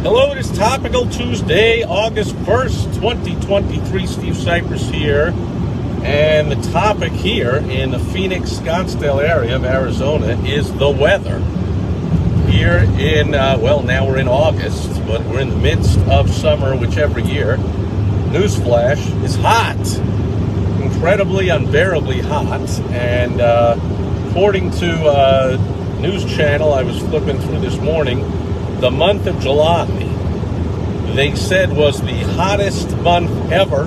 Hello, it is Topical Tuesday, August 1st, 2023. Steve Sipress here. And the topic here in the Phoenix, Scottsdale area of Arizona is the weather. Here in, now we're in August, but we're in the midst of summer, which every year, newsflash, is hot. Incredibly, unbearably hot. And according to a news channel I was flipping through this morning, the month of July, they said, was the hottest month ever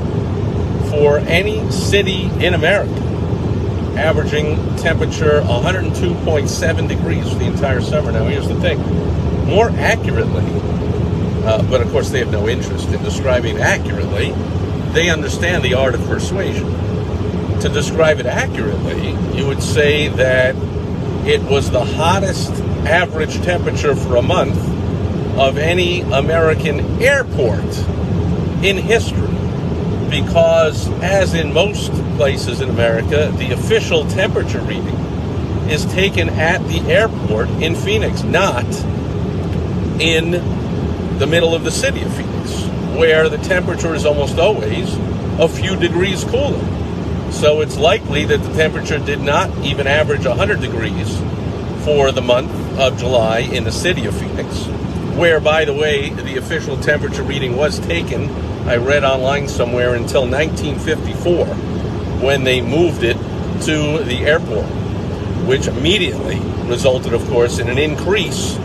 for any city in America, averaging temperature 102.7 degrees for the entire summer. Now, here's the thing. More accurately, but of course they have no interest in describing it accurately, they understand the art of persuasion. To describe it accurately, you would say that it was the hottest average temperature for a month of any American airport in history, because as in most places in America, the official temperature reading is taken at the airport in Phoenix, not in the middle of the city of Phoenix, where the temperature is almost always a few degrees cooler. So it's likely that the temperature did not even average 100 degrees for the month of July in the city of Phoenix, where, by the way, the official temperature reading was taken, I read online somewhere, until 1954, when they moved it to the airport, which immediately resulted, of course, in an increase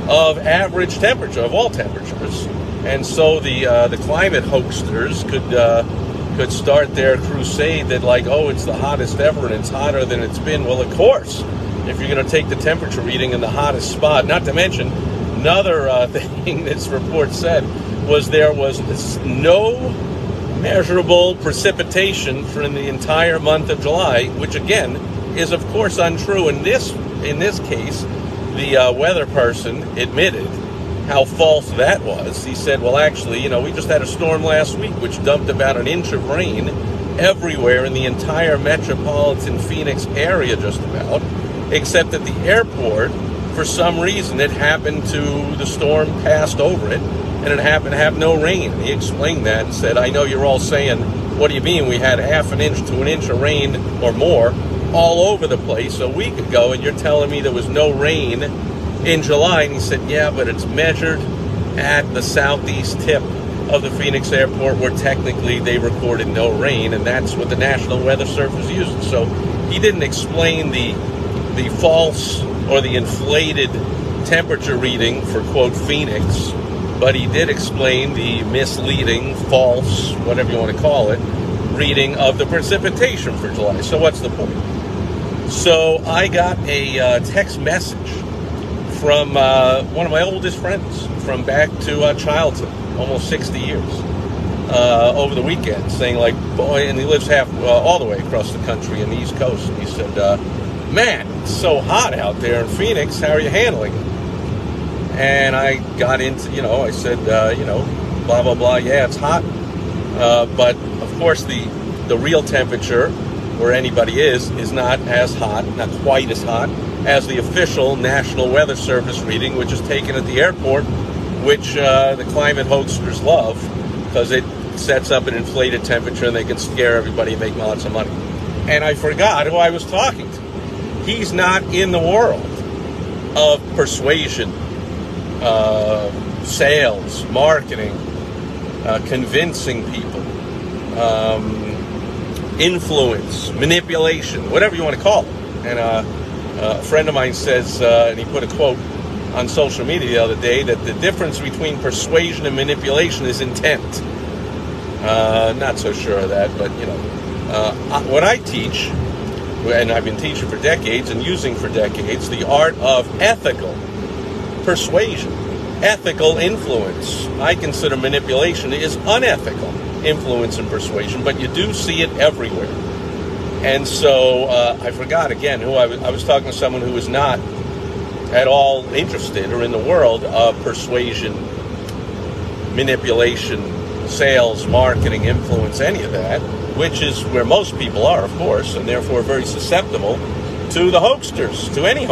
of average temperature, of all temperatures. And so the climate hoaxers could start their crusade that, like, oh, it's the hottest ever and it's hotter than it's been. Well, of course, if you're going to take the temperature reading in the hottest spot, not to mention, another thing this report said was there was no measurable precipitation for the entire month of July, which again is of course untrue. In this case, the weather person admitted how false that was. He said, well, actually, we just had a storm last week which dumped about an inch of rain everywhere in the entire metropolitan Phoenix area, just about, except at the airport. For some reason, the storm passed over it, and it happened to have no rain. And he explained that and said, I know you're all saying, what do you mean? We had half an inch to an inch of rain or more all over the place a week ago, and you're telling me there was no rain in July. And he said, yeah, but it's measured at the southeast tip of the Phoenix airport, where technically they recorded no rain, and that's what the National Weather Service uses. So he didn't explain the false or the inflated temperature reading for, quote, Phoenix, but he did explain the misleading, false, whatever you want to call it, reading of the precipitation for July. So what's the point? So I got a text message from one of my oldest friends from back to childhood, almost 60 years, over the weekend, saying, like, boy, and he lives all the way across the country in the East Coast, and he said, man, it's so hot out there in Phoenix. How are you handling it? And I got into, I said, blah, blah, blah. Yeah, it's hot. But, of course, the real temperature, where anybody is not as hot, not quite as hot, as the official National Weather Service reading, which is taken at the airport, which the climate hoaxers love, because it sets up an inflated temperature and they can scare everybody and make lots of money. And I forgot who I was talking to. He's not in the world of persuasion, sales, marketing, convincing people, influence, manipulation, whatever you want to call it. And a friend of mine says, and he put a quote on social media the other day, that the difference between persuasion and manipulation is intent. Not so sure of that, but, what I teach, and I've been teaching for decades and using for decades, the art of ethical persuasion, ethical influence. I consider manipulation is unethical influence and persuasion, but you do see it everywhere. And so I forgot again who I was talking to someone who was not at all interested or in the world of persuasion, manipulation, sales, marketing, influence, any of that, which is where most people are, of course, and therefore very susceptible to the hoaxsters, to any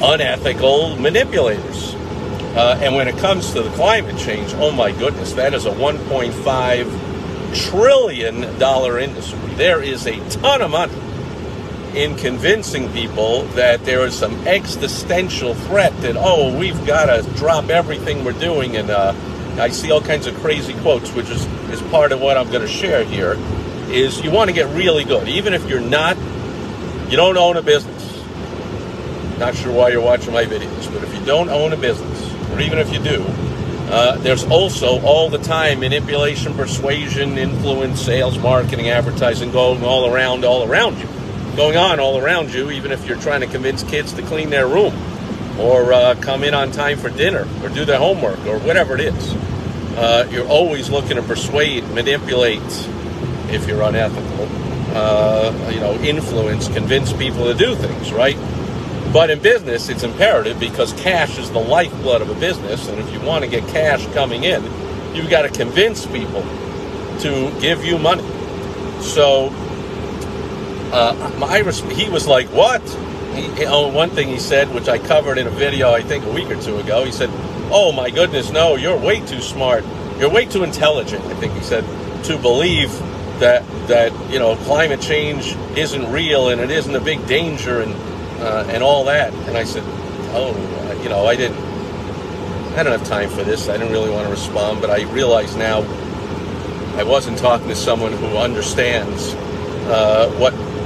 unethical manipulators. And when it comes to the climate change, oh my goodness, that is a $1.5 trillion industry. There is a ton of money in convincing people that there is some existential threat that, oh, we've got to drop everything we're doing. And I see all kinds of crazy quotes, which is part of what I'm going to share here, is you want to get really good. Even if you don't own a business. Not sure why you're watching my videos, but if you don't own a business, or even if you do, there's also all the time manipulation, persuasion, influence, sales, marketing, advertising going all around you. Going on all around you, even if you're trying to convince kids to clean their room or come in on time for dinner or do their homework or whatever it is. You're always looking to persuade, manipulate, if you're unethical, influence, convince people to do things, right? But in business, it's imperative because cash is the lifeblood of a business, and if you want to get cash coming in, you've got to convince people to give you money. So he was like, what? One thing he said, which I covered in a video, I think a week or two ago, he said, oh my goodness, no, you're way too smart. You're way too intelligent, I think he said, to believe that climate change isn't real and it isn't a big danger and all that. And I said, I don't have time for this. I didn't really want to respond, but I realize now I wasn't talking to someone who understands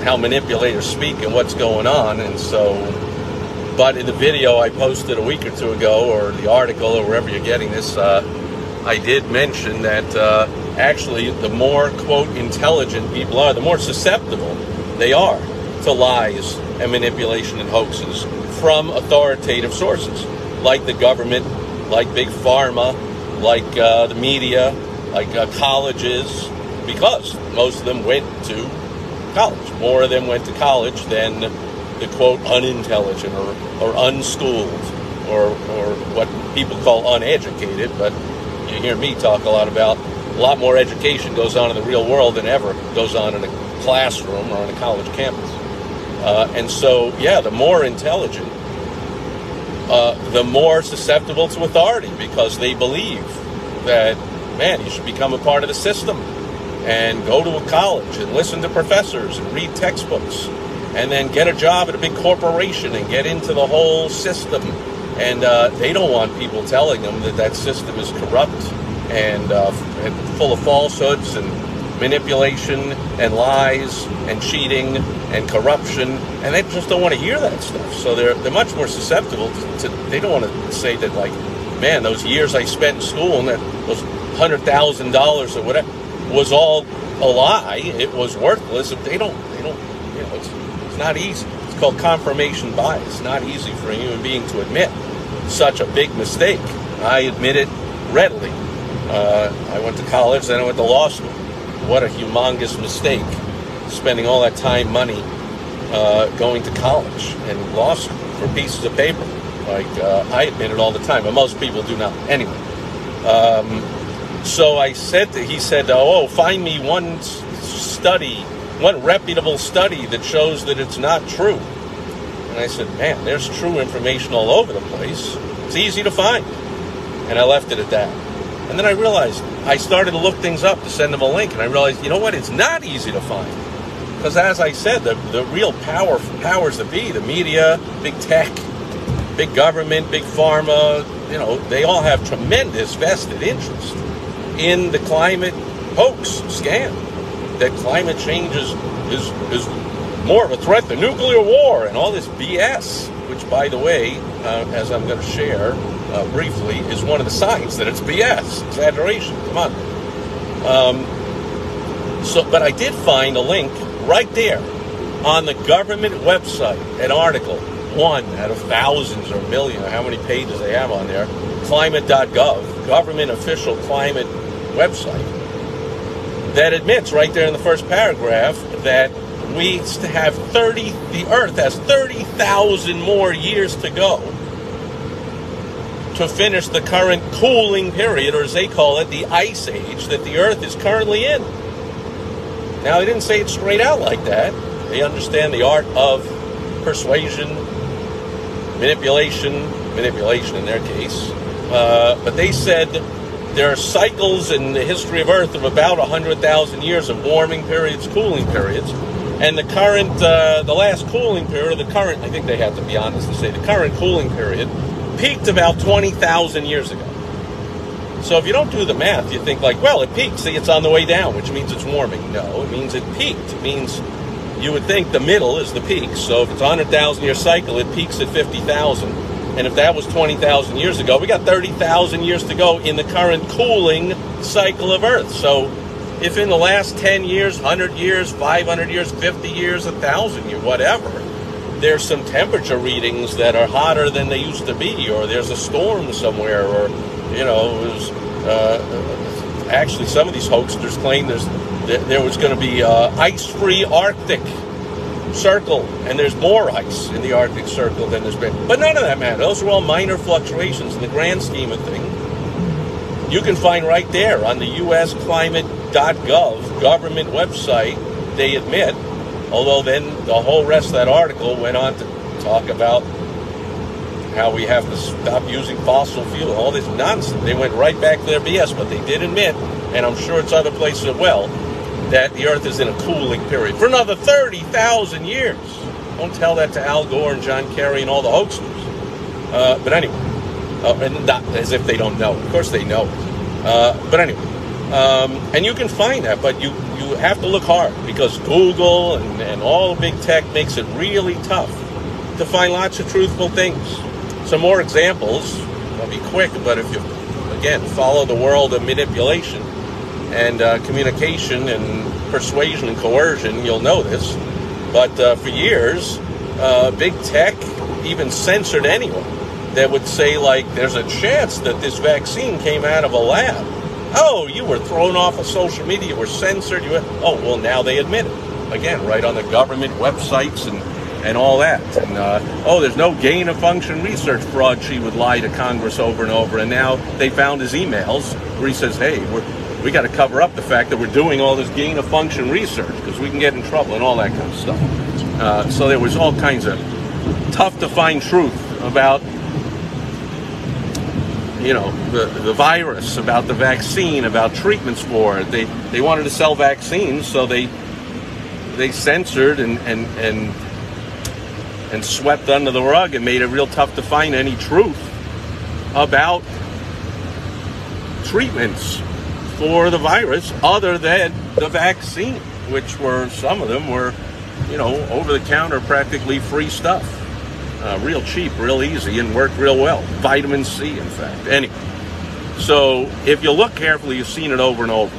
how manipulators speak and what's going on. And so, but in the video I posted a week or two ago, or the article, or wherever you're getting this, I did mention that actually the more, quote, intelligent people are, the more susceptible they are to lies and manipulation and hoaxes from authoritative sources, like the government, like big pharma, like the media, like colleges, because most of them went to college. More of them went to college than the, quote, unintelligent or unschooled or what people call uneducated. But you hear me talk a lot more education goes on in the real world than ever goes on in a classroom or on a college campus. And so, yeah, the more intelligent, the more susceptible to authority, because they believe that, man, you should become a part of the system and go to a college and listen to professors and read textbooks and then get a job at a big corporation and get into the whole system. And they don't want people telling them that system is corrupt and full of falsehoods and manipulation and lies and cheating and corruption, and they just don't want to hear that stuff. So they're much more susceptible to they don't want to say that, like, man, those years I spent in school and that those $100,000 or whatever was all a lie. It was worthless. They don't. It's not easy. It's called confirmation bias. It's not easy for a human being to admit such a big mistake. I admit it readily. I went to college, then I went to law school. What a humongous mistake, spending all that time, money, going to college and law school for pieces of paper. Like, I admit it all the time, but most people do not. Anyway, so he said, find me one study, one reputable study that shows that it's not true. And I said, man, there's true information all over the place. It's easy to find. And I left it at that. And then I realized, I started to look things up to send them a link, and I realized, you know what, it's not easy to find. Because as I said, the real powers that be, the media, big tech, big government, big pharma, they all have tremendous vested interest in the climate hoax scam. That climate change is more of a threat than nuclear war and all this BS, which, by the way, as I'm going to share briefly, is one of the signs that it's BS, exaggeration. Come on. But I did find a link right there on the government website, an article, one out of thousands or millions, or how many pages they have on there, climate.gov, government official climate website, that admits right there in the first paragraph that the Earth has 30,000 more years to go to finish the current cooling period, or as they call it, the ice age that the Earth is currently in. Now, they didn't say it straight out like that. They understand the art of persuasion, manipulation in their case. But they said there are cycles in the history of Earth of about 100,000 years of warming periods, cooling periods. And the current, the last cooling period, I think they have to be honest and say the current cooling period peaked about 20,000 years ago. So if you don't do the math, you think like, well, it peaked, see, it's on the way down, which means it's warming. No, it means it peaked. It means you would think the middle is the peak. So if it's a 100,000 year cycle, it peaks at 50,000. And if that was 20,000 years ago, we got 30,000 years to go in the current cooling cycle of Earth. So if in the last 10 years, 100 years, 500 years, 50 years, 1,000 years, whatever, there's some temperature readings that are hotter than they used to be, or there's a storm somewhere, or, you know, actually some of these hoaxsters claim there was going to be ice-free Arctic Circle, and there's more ice in the Arctic Circle than there's been. But none of that matters. Those are all minor fluctuations in the grand scheme of things. You can find right there on the usclimate.gov government website, they admit, although then the whole rest of that article went on to talk about how we have to stop using fossil fuel, all this nonsense. They went right back to their BS, but they did admit, and I'm sure it's other places as well, that the Earth is in a cooling period for another 30,000 years. Don't tell that to Al Gore and John Kerry and all the hoaxers. But anyway, and not as if they don't know. Of course they know. But anyway, and you can find that, but you have to look hard, because Google and all big tech makes it really tough to find lots of truthful things. Some more examples. I'll be quick, but if you, again, follow the world of manipulation and communication and persuasion and coercion, you'll know this. But for years, big tech even censored anyone that would say, like, there's a chance that this vaccine came out of a lab. Oh, you were thrown off of social media, you were censored. Oh, well, now they admit it. Again, right on the government websites and all that. And, there's no gain-of-function research fraud, she would lie to Congress over and over. And now they found his emails where he says, hey, we got to cover up the fact that we're doing all this gain-of-function research because we can get in trouble and all that kind of stuff. So there was all kinds of tough-to-find truth about, you know, the virus, about the vaccine, about treatments for it. They wanted to sell vaccines, so they censored and swept under the rug and made it real tough to find any truth about treatments for the virus other than the vaccine, which were, some of them were, you know, over-the-counter, practically free stuff. Real cheap, real easy, and worked real well. Vitamin C, in fact. Anyway, so if you look carefully, you've seen it over and over.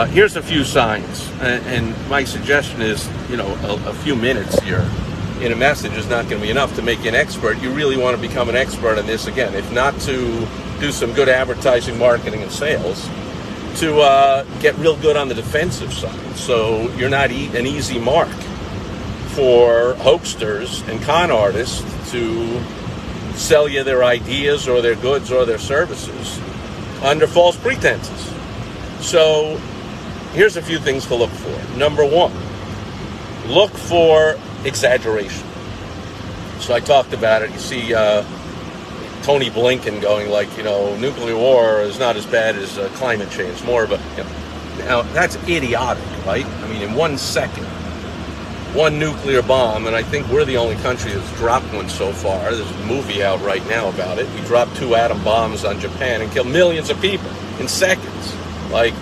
Here's a few signs, and my suggestion is, you know, a few minutes here in a message is not going to be enough to make you an expert. You really want to become an expert in this, again, if not to do some good advertising, marketing, and sales, to get real good on the defensive side, so you're not an easy mark for hoaxsters and con artists to sell you their ideas or their goods or their services under false pretenses. So here's a few things to look for. Number one, look for exaggeration. So I talked about it. You see Tony Blinken going like, you know, nuclear war is not as bad as climate change. More of a, you know, now that's idiotic, right? I mean, in 1 second, one nuclear bomb, and I think we're the only country that's dropped one so far. There's a movie out right now about it. We dropped 2 atom bombs on Japan and killed millions of people in seconds. Like,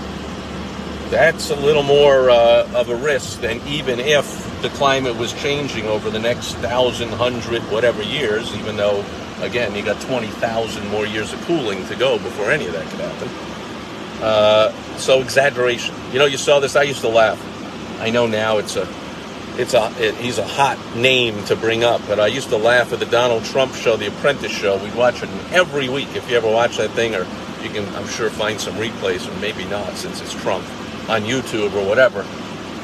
that's a little more of a risk than even if the climate was changing over the next 1,000, 100, whatever years, even though, again, you got 20,000 more years of cooling to go before any of that could happen. So exaggeration. You know, you saw this. I used to laugh. I know now he's a hot name to bring up, but I used to laugh at the Donald Trump show, The Apprentice show. We'd watch it every week. If you ever watch that thing, or you can, I'm sure, find some replays, or maybe not, since it's Trump, on YouTube or whatever.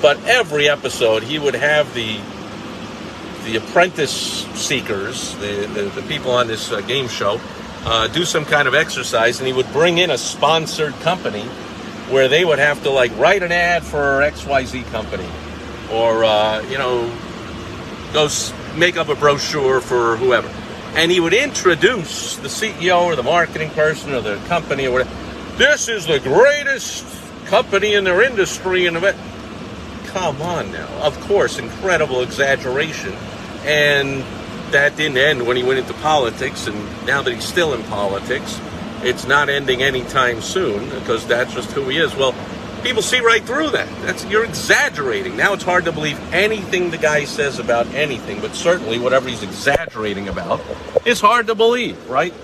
But every episode, he would have the apprentice seekers, the people on this game show, do some kind of exercise, and he would bring in a sponsored company where they would have to, like, write an ad for XYZ company, or, you know, go make up a brochure for whoever. And he would introduce the CEO or the marketing person or the company or whatever. This is the greatest company in their industry. And come on now. Of course, incredible exaggeration. And that didn't end when he went into politics. And now that he's still in politics, it's not ending anytime soon because that's just who he is. Well, people see right through that. You're exaggerating. Now it's hard to believe anything the guy says about anything, but certainly whatever he's exaggerating about is hard to believe, right?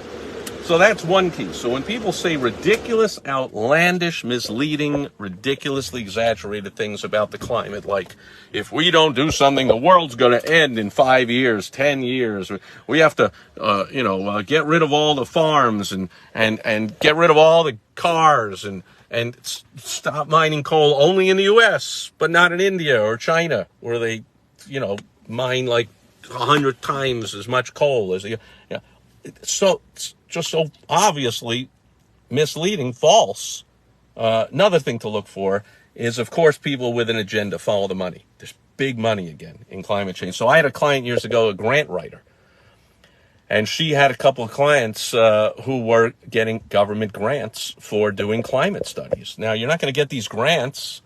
So that's one key. So when people say ridiculous, outlandish, misleading, ridiculously exaggerated things about the climate, like if we don't do something, the world's going to end in 5 years, 10 years. We have to, get rid of all the farms and get rid of all the cars and stop mining coal only in the U.S., but not in India or China, where they, mine like 100 times as much coal as so it's just so obviously misleading, false. Another thing to look for is, of course, people with an agenda follow the money. There's big money again in climate change. So I had a client years ago, a grant writer, and she had a couple of clients who were getting government grants for doing climate studies. Now, you're not going to get these grants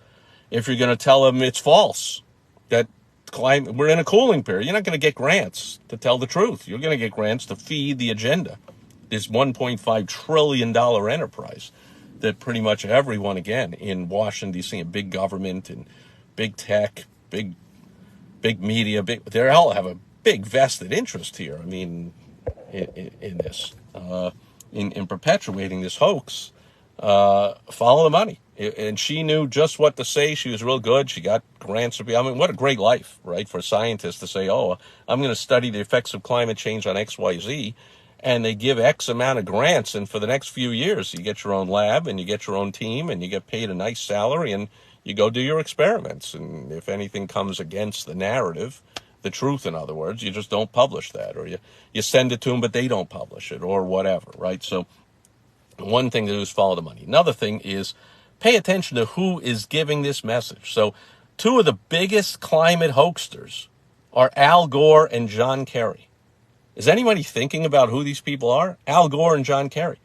if you're going to tell them it's false, that we're in a cooling period. You're not going to get grants to tell the truth. You're going to get grants to feed the agenda. This $1.5 trillion enterprise that pretty much everyone, again, in Washington, D.C., and big government and big tech, big media, they all have a big vested interest here. I mean, in this, in perpetuating this hoax, follow the money. And she knew just what to say. She was real good. She got grants. I mean, what a great life, right, for a scientist to say, oh, I'm going to study the effects of climate change on X, Y, Z. And they give X amount of grants. And for the next few years, you get your own lab and you get your own team and you get paid a nice salary and you go do your experiments. And if anything comes against the narrative, the truth, in other words, you just don't publish that, or you send it to them, but they don't publish it, or whatever, right? So one thing to do is follow the money. Another thing is pay attention to who is giving this message. So two of the biggest climate hoaxsters are Al Gore and John Kerry. Is anybody thinking about who these people are? Al Gore and John Kerry.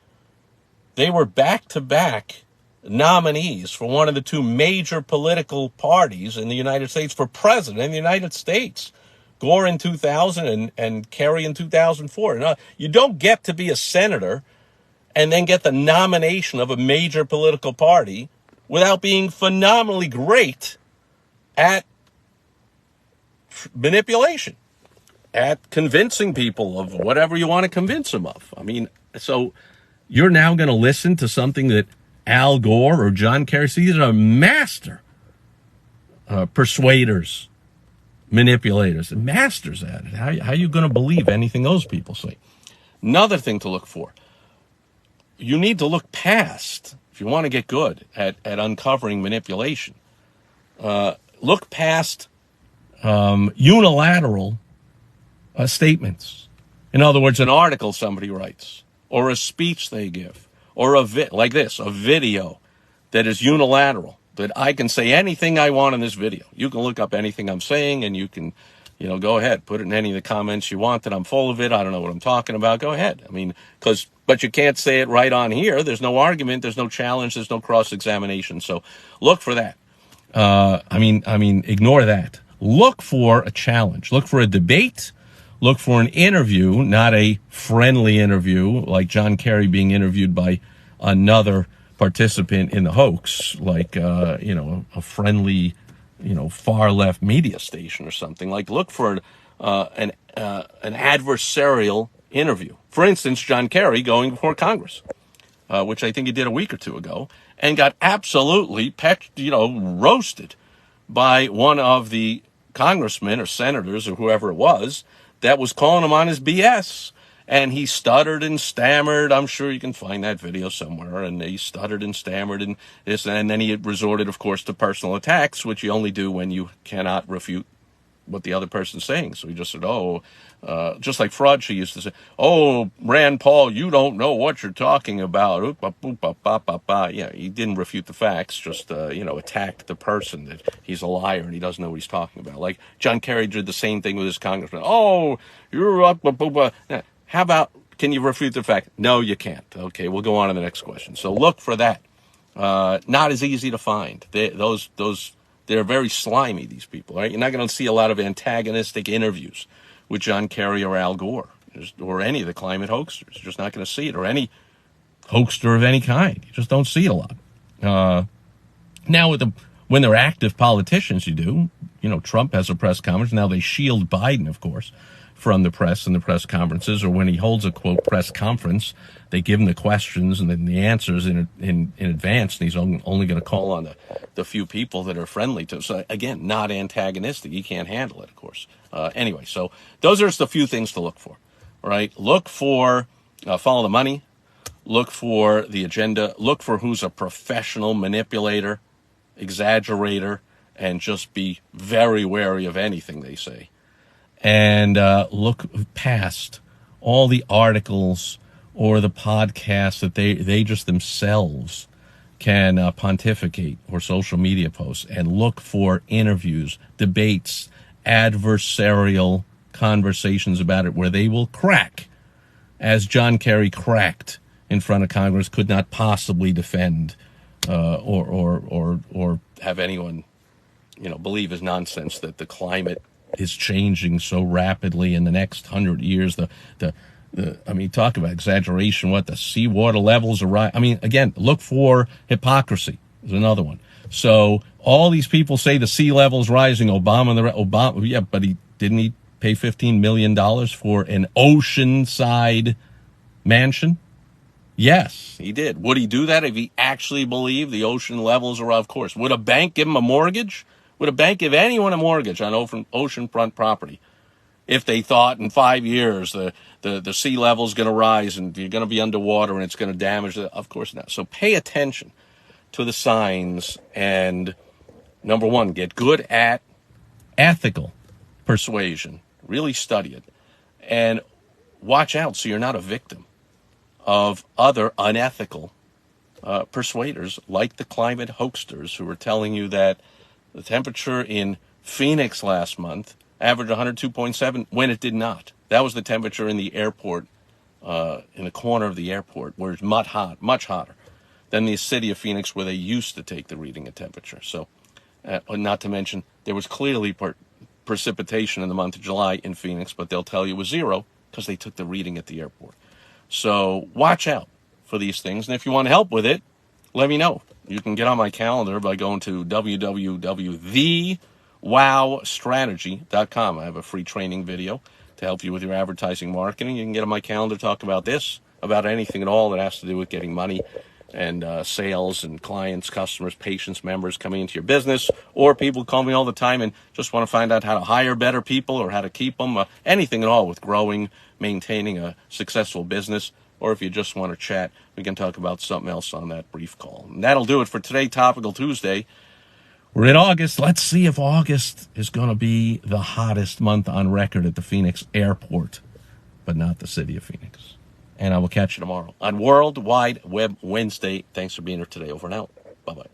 They were back-to-back nominees for one of the two major political parties in the United States for president in the United States. Gore in 2000 and Kerry in 2004. Now, you don't get to be a senator and then get the nomination of a major political party without being phenomenally great at manipulation, at convincing people of whatever you want to convince them of. I mean, so you're now going to listen to something that Al Gore or John Kerry, these are master persuaders, manipulators, masters at it. How are you going to believe anything those people say? Another thing to look for, you need to look past, if you want to get good at uncovering manipulation, look past unilateral statements. In other words, an article somebody writes, or a speech they give, or like this, a video that is unilateral, that I can say anything I want in this video. You can look up anything I'm saying, and you can, go ahead, put it in any of the comments you want that I'm full of it. I don't know what I'm talking about. Go ahead. I mean, but you can't say it right on here. There's no argument. There's no challenge. There's no cross-examination. So look for that. Ignore that. Look for a challenge. Look for a debate. Look for an interview, not a friendly interview like John Kerry being interviewed by another participant in the hoax, like, a friendly, far left media station or something. Like, look for an adversarial interview. For instance, John Kerry going before Congress, which I think he did a week or two ago, and got absolutely roasted by one of the congressmen or senators or whoever it was that was calling him on his BS. And he stuttered and stammered. I'm sure you can find that video somewhere. And he stuttered and stammered and this. And then he resorted, of course, to personal attacks, which you only do when you cannot refute what the other person's saying. So he just said, just like Fauci used to say, oh, Rand Paul, you don't know what you're talking about. Yeah, he didn't refute the facts, just, attacked the person that he's a liar and he doesn't know what he's talking about. Like John Kerry did the same thing with his congressman. Oh, you're up. How about, can you refute the fact? No, you can't. Okay, we'll go on to the next question. So look for that. Not as easy to find. They're very slimy, these people, right? You're not going to see a lot of antagonistic interviews with John Kerry or Al Gore or any of the climate hoaxers. You're just not going to see it, or any hoaxer of any kind. You just don't see it a lot. Now, when they're active politicians, you do. Trump has a press conference. Now they shield Biden, of course, from the press and the press conferences, or when he holds a, quote, press conference, they give him the questions and then the answers in advance, and he's only going to call on the few people that are friendly to him. So, again, not antagonistic. He can't handle it, of course. Anyway, so those are just a few things to look for, right? Look for, follow the money, look for the agenda, look for who's a professional manipulator, exaggerator, and just be very wary of anything they say. And look past all the articles or the podcasts that they just themselves can pontificate, or social media posts, and look for interviews, debates, adversarial conversations about it where they will crack, as John Kerry cracked in front of Congress, could not possibly defend or have anyone believe is nonsense that the climate is changing so rapidly in the next 100 years. Talk about exaggeration. What the seawater levels are right. Again, look for hypocrisy is another one. So all these people say the sea level's rising. Obama, yeah, but didn't he pay $15 million for an oceanside mansion? Yes, he did. Would he do that if he actually believed the ocean levels are? Of course. Would a bank give him a mortgage? Would a bank give anyone a mortgage on oceanfront property if they thought in 5 years the sea level is going to rise and you're going to be underwater and it's going to damage it? Of course not. So pay attention to the signs and, number one, get good at ethical persuasion. Really study it. And watch out so you're not a victim of other unethical persuaders like the climate hoaxers who are telling you that the temperature in Phoenix last month averaged 102.7 when it did not. That was the temperature in the airport, in the corner of the airport, where it's much hotter than the city of Phoenix, where they used to take the reading of temperature. So, not to mention, there was clearly precipitation in the month of July in Phoenix, but they'll tell you it was zero because they took the reading at the airport. So watch out for these things. And if you want help with it, let me know. You can get on my calendar by going to www.thewowstrategy.com. I have a free training video to help you with your advertising marketing. You can get on my calendar to talk about this, about anything at all that has to do with getting money and sales and clients, customers, patients, members coming into your business, or people call me all the time and just want to find out how to hire better people or how to keep them, anything at all with growing, maintaining a successful business. Or if you just want to chat, we can talk about something else on that brief call. And that'll do it for today, Topical Tuesday. We're in August. Let's see if August is going to be the hottest month on record at the Phoenix airport, but not the city of Phoenix. And I will catch you tomorrow on World Wide Web Wednesday. Thanks for being here today. Over and out. Bye-bye.